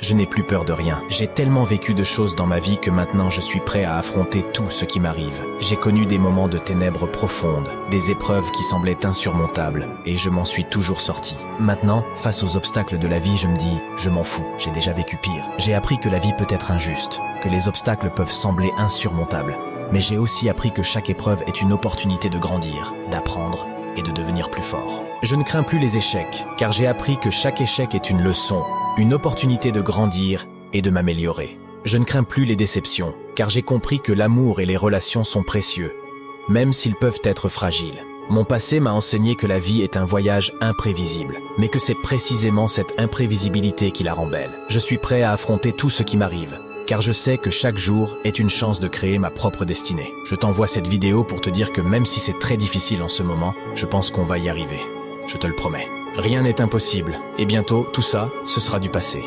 Je n'ai plus peur de rien. J'ai tellement vécu de choses dans ma vie que maintenant je suis prêt à affronter tout ce qui m'arrive. J'ai connu des moments de ténèbres profondes, des épreuves qui semblaient insurmontables, et je m'en suis toujours sorti. Maintenant, face aux obstacles de la vie, je me dis, je m'en fous, j'ai déjà vécu pire. J'ai appris que la vie peut être injuste, que les obstacles peuvent sembler insurmontables. Mais j'ai aussi appris que chaque épreuve est une opportunité de grandir, d'apprendre et de devenir plus fort. Je ne crains plus les échecs, car j'ai appris que chaque échec est une leçon, une opportunité de grandir et de m'améliorer. Je ne crains plus les déceptions, car j'ai compris que l'amour et les relations sont précieux, même s'ils peuvent être fragiles. Mon passé m'a enseigné que la vie est un voyage imprévisible, mais que c'est précisément cette imprévisibilité qui la rend belle. Je suis prêt à affronter tout ce qui m'arrive, car je sais que chaque jour est une chance de créer ma propre destinée. Je t'envoie cette vidéo pour te dire que même si c'est très difficile en ce moment, je pense qu'on va y arriver. Je te le promets. Rien n'est impossible, et bientôt, tout ça, ce sera du passé.